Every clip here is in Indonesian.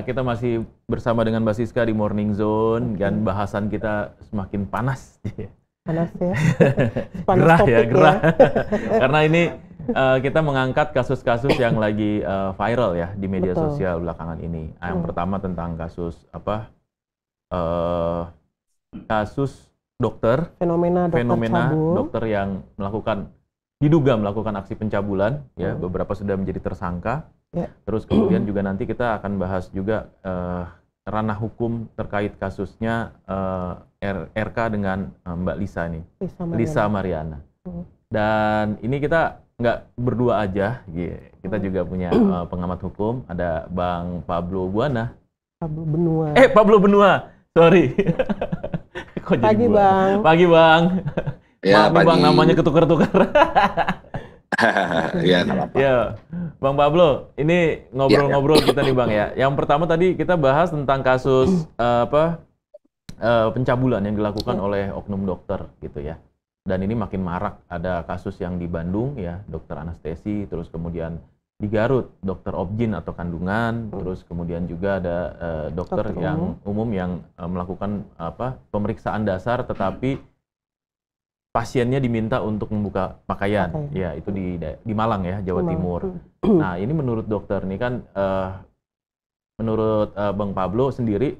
kita masih bersama dengan Mbak Siska di Morning Zone dan bahasan kita semakin panas. Panas ya. Panas Gerah ya, topik gerah. ya. Karena ini kita mengangkat kasus-kasus yang lagi viral ya di media Betul. sosial belakangan ini. Yang pertama tentang kasus kasus dokter, Fenomena dokter fenomena cabul. dokter yang diduga melakukan aksi pencabulan, ya beberapa sudah menjadi tersangka. Ya. Terus kemudian juga nanti kita akan bahas juga ranah hukum terkait kasusnya RK dengan Mbak Lisa nih, Lisa Mariana. Dan ini kita nggak berdua aja, kita juga punya pengamat hukum, ada Bang Pablo Buana. Pablo Benua. Pablo Benua, sorry. Kok jadi Pagi Buana? Bang. Pagi Bang. Ya, Maaf nih, Bang, pagi. namanya ketukar-tukar. Ya, nggak apa-apa. Ya, Bang Pablo, ini ngobrol-ngobrol kita nih Bang ya. Yang pertama tadi kita bahas tentang kasus pencabulan yang dilakukan oleh oknum dokter gitu ya. Dan ini makin marak, ada kasus yang di Bandung ya, dokter anestesi, terus kemudian di Garut, dokter obgyn atau kandungan, terus kemudian juga ada dokter yang umum yang melakukan pemeriksaan dasar tetapi pasiennya diminta untuk membuka pakaian. Ya, itu di Malang ya, Jawa Timur. Nah, ini menurut dokter nih kan, menurut Bang Pablo sendiri,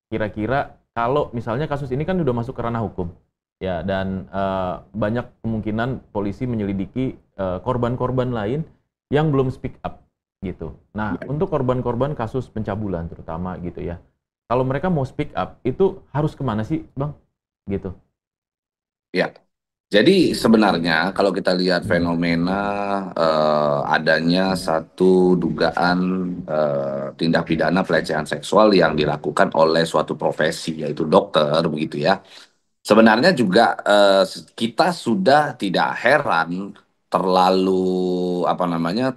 kira-kira kalau misalnya kasus ini kan udah masuk ke ranah hukum, ya, dan banyak kemungkinan polisi menyelidiki korban-korban lain yang belum speak up gitu. Nah, untuk korban-korban kasus pencabulan terutama gitu ya, kalau mereka mau speak up itu harus kemana sih, Bang? Gitu. Ya, jadi sebenarnya kalau kita lihat fenomena adanya satu dugaan tindak pidana pelecehan seksual yang dilakukan oleh suatu profesi, yaitu dokter, begitu ya. Sebenarnya juga kita sudah tidak heran terlalu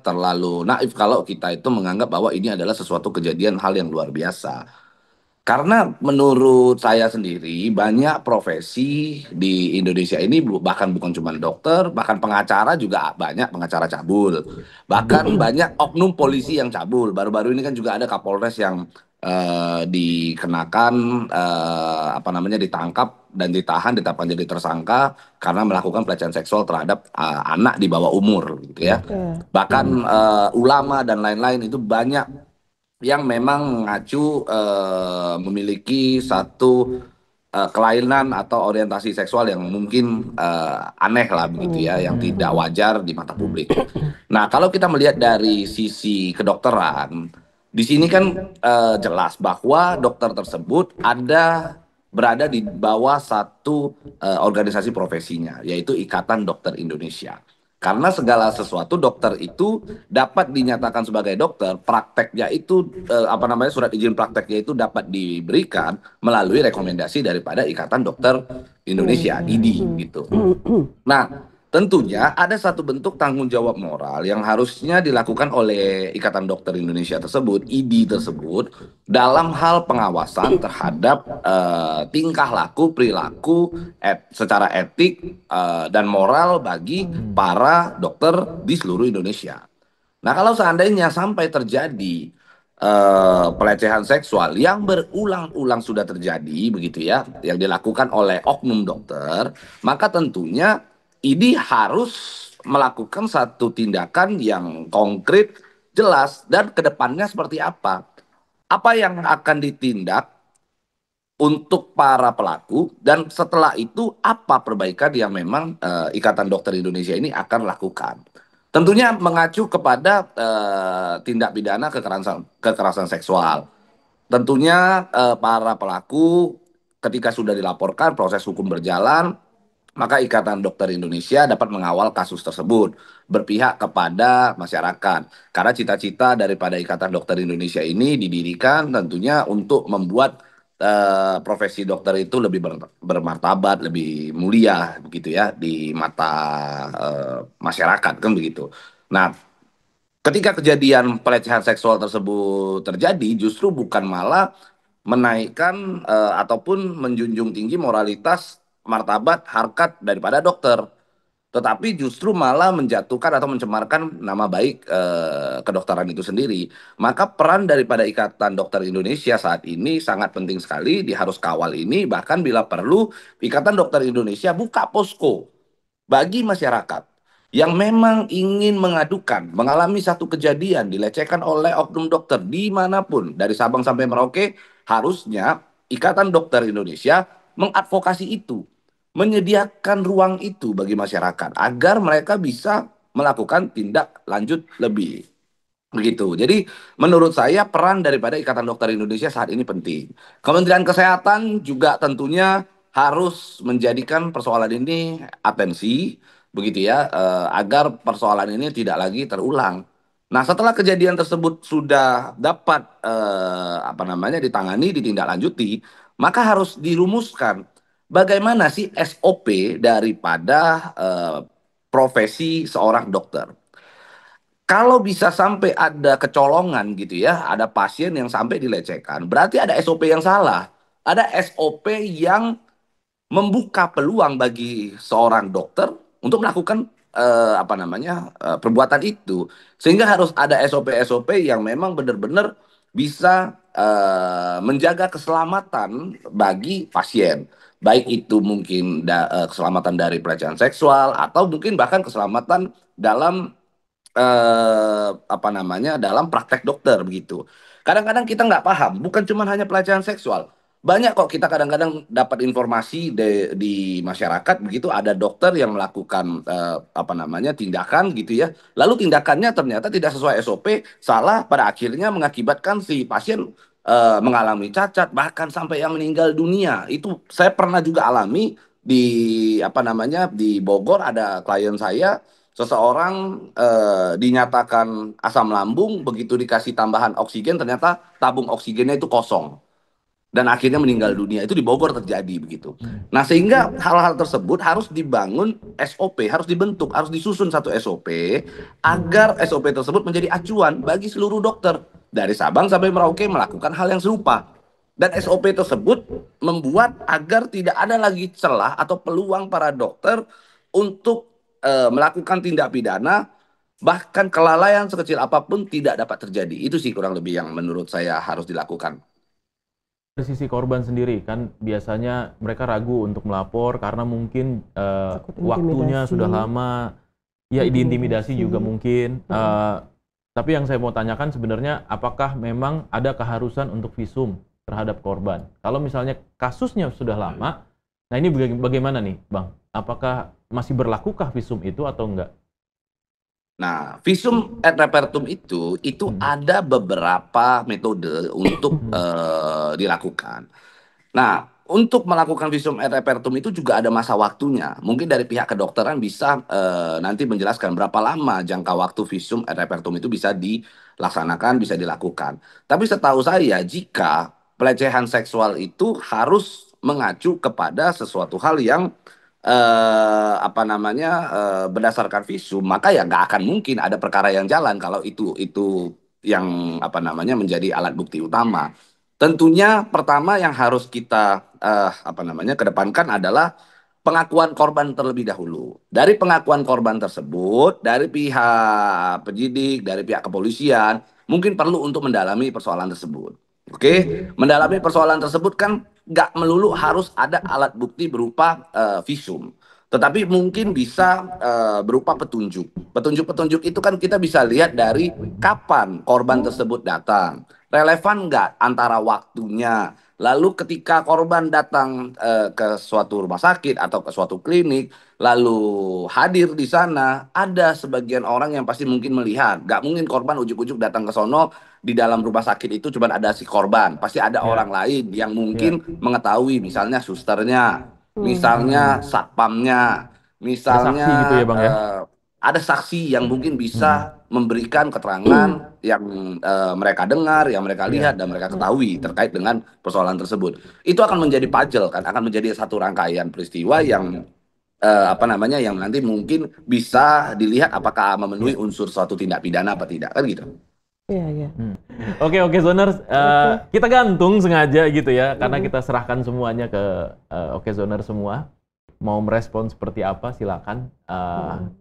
terlalu naif kalau kita itu menganggap bahwa ini adalah sesuatu kejadian hal yang luar biasa. Karena menurut saya sendiri banyak profesi di Indonesia ini bahkan bukan cuma dokter, bahkan pengacara juga banyak pengacara cabul. Bahkan banyak oknum polisi yang cabul. Baru-baru ini kan juga ada Kapolres yang dikenakan ditangkap dan ditetapkan jadi tersangka karena melakukan pelecehan seksual terhadap anak di bawah umur gitu ya. Bahkan ulama dan lain-lain itu banyak yang memang mengacu memiliki satu kelainan atau orientasi seksual yang mungkin aneh lah begitu ya, yang tidak wajar di mata publik. Nah, kalau kita melihat dari sisi kedokteran, di sini kan jelas bahwa dokter tersebut berada di bawah satu organisasi profesinya, yaitu Ikatan Dokter Indonesia. Karena segala sesuatu dokter itu dapat dinyatakan sebagai dokter, prakteknya itu surat izin prakteknya itu dapat diberikan melalui rekomendasi daripada Ikatan Dokter Indonesia, IDI gitu. Nah, tentunya ada satu bentuk tanggung jawab moral yang harusnya dilakukan oleh Ikatan Dokter Indonesia tersebut, IDI tersebut, dalam hal pengawasan terhadap tingkah laku, perilaku, secara etik dan moral bagi para dokter di seluruh Indonesia. Nah, kalau seandainya sampai terjadi pelecehan seksual yang berulang-ulang sudah terjadi begitu ya, yang dilakukan oleh oknum dokter, maka tentunya ini harus melakukan satu tindakan yang konkret, jelas, dan kedepannya seperti apa. Apa yang akan ditindak untuk para pelaku, dan setelah itu apa perbaikan yang memang Ikatan Dokter Indonesia ini akan lakukan. Tentunya mengacu kepada tindak pidana kekerasan seksual. Tentunya para pelaku ketika sudah dilaporkan, proses hukum berjalan, maka Ikatan Dokter Indonesia dapat mengawal kasus tersebut, berpihak kepada masyarakat. Karena cita-cita daripada Ikatan Dokter Indonesia ini didirikan tentunya untuk membuat profesi dokter itu lebih bermartabat, lebih mulia begitu ya di mata masyarakat, kan begitu. Nah, ketika kejadian pelecehan seksual tersebut terjadi, justru bukan malah menaikkan ataupun menjunjung tinggi moralitas, martabat, harkat daripada dokter. tetapi justru malah menjatuhkan atau mencemarkan nama baik kedokteran itu sendiri. Maka peran daripada Ikatan Dokter Indonesia saat ini sangat penting sekali, harus kawal ini, bahkan bila perlu Ikatan Dokter Indonesia buka posko bagi masyarakat yang memang ingin mengadukan, mengalami satu kejadian dilecehkan oleh oknum dokter dimanapun, dari Sabang sampai Merauke, harusnya Ikatan Dokter Indonesia mengadvokasi itu, menyediakan ruang itu bagi masyarakat agar mereka bisa melakukan tindak lanjut lebih. Begitu. Jadi menurut saya peran daripada Ikatan Dokter Indonesia saat ini penting. Kementerian Kesehatan juga tentunya harus menjadikan persoalan ini atensi, begitu ya, agar persoalan ini tidak lagi terulang. Nah, setelah kejadian tersebut sudah dapat ditangani, ditindaklanjuti, maka harus dirumuskan bagaimana sih SOP daripada profesi seorang dokter. Kalau bisa sampai ada kecolongan gitu ya, ada pasien yang sampai dilecehkan, berarti ada SOP yang salah. Ada SOP yang membuka peluang bagi seorang dokter untuk melakukan perbuatan itu. Sehingga harus ada SOP-SOP yang memang benar-benar bisa menjaga keselamatan bagi pasien. Baik itu mungkin keselamatan dari pelecehan seksual atau mungkin bahkan keselamatan dalam dalam praktek dokter begitu. Kadang-kadang kita nggak paham, bukan cuma hanya pelecehan seksual. Banyak kok kita kadang-kadang dapat informasi di masyarakat begitu, ada dokter yang melakukan tindakan gitu ya. Lalu tindakannya ternyata tidak sesuai SOP, salah, pada akhirnya mengakibatkan si pasien mengalami cacat bahkan sampai yang meninggal dunia. Itu saya pernah juga alami di Bogor, ada klien saya. Seseorang dinyatakan asam lambung, begitu dikasih tambahan oksigen ternyata tabung oksigennya itu kosong dan akhirnya meninggal dunia. Itu di Bogor terjadi begitu. Nah, sehingga hal-hal tersebut harus dibangun SOP, harus dibentuk, harus disusun satu SOP agar SOP tersebut menjadi acuan bagi seluruh dokter dari Sabang sampai Merauke melakukan hal yang serupa. Dan SOP tersebut membuat agar tidak ada lagi celah atau peluang para dokter untuk melakukan tindak pidana, bahkan kelalaian sekecil apapun tidak dapat terjadi. Itu sih kurang lebih yang menurut saya harus dilakukan. Dari sisi korban sendiri kan biasanya mereka ragu untuk melapor karena mungkin waktunya sudah lama, ya diintimidasi juga mungkin. Tapi yang saya mau tanyakan sebenarnya apakah memang ada keharusan untuk visum terhadap korban? Kalau misalnya kasusnya sudah lama, nah ini bagaimana nih Bang? Apakah masih berlakukah visum itu atau enggak? Nah, visum et repertum itu ada beberapa metode untuk dilakukan. Nah, untuk melakukan visum et repertum itu juga ada masa waktunya. Mungkin dari pihak kedokteran bisa nanti menjelaskan berapa lama jangka waktu visum et repertum itu bisa dilaksanakan, bisa dilakukan. Tapi setahu saya, jika pelecehan seksual itu harus mengacu kepada sesuatu hal yang berdasarkan visum, maka ya nggak akan mungkin ada perkara yang jalan kalau itu yang menjadi alat bukti utama. Tentunya pertama yang harus kita kedepankan adalah pengakuan korban terlebih dahulu. Dari pengakuan korban tersebut, dari pihak penyidik, dari pihak kepolisian, mungkin perlu untuk mendalami persoalan tersebut. Oke, mendalami persoalan tersebut kan nggak melulu harus ada alat bukti berupa visum, tetapi mungkin bisa berupa petunjuk. Petunjuk-petunjuk itu kan kita bisa lihat dari kapan korban tersebut datang, relevan nggak antara waktunya. Lalu ketika korban datang ke suatu rumah sakit atau ke suatu klinik, lalu hadir di sana, ada sebagian orang yang pasti mungkin melihat. Nggak mungkin korban ujuk-ujuk datang ke sono, di dalam rumah sakit itu cuma ada si korban. Pasti ada orang lain yang mungkin mengetahui, misalnya susternya, misalnya satpamnya, misalnya saksi gitu ya, Bang, ya? ada saksi yang mungkin bisa memberikan keterangan yang mereka dengar, yang mereka lihat dan mereka ketahui terkait dengan persoalan tersebut. Itu akan menjadi puzzle kan, akan menjadi satu rangkaian peristiwa yang yang nanti mungkin bisa dilihat apakah memenuhi unsur suatu tindak pidana apa tidak, kan gitu. Iya, iya. Oke, Zoners. Kita gantung sengaja gitu ya, karena kita serahkan semuanya ke Oke Zoners semua. mau merespon seperti apa silakan.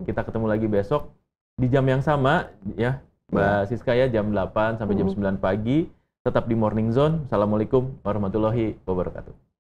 Kita ketemu lagi besok di jam yang sama ya Mbak Siska ya, jam 8 sampai jam 9 pagi tetap di Morning Zone. Assalamualaikum warahmatullahi wabarakatuh.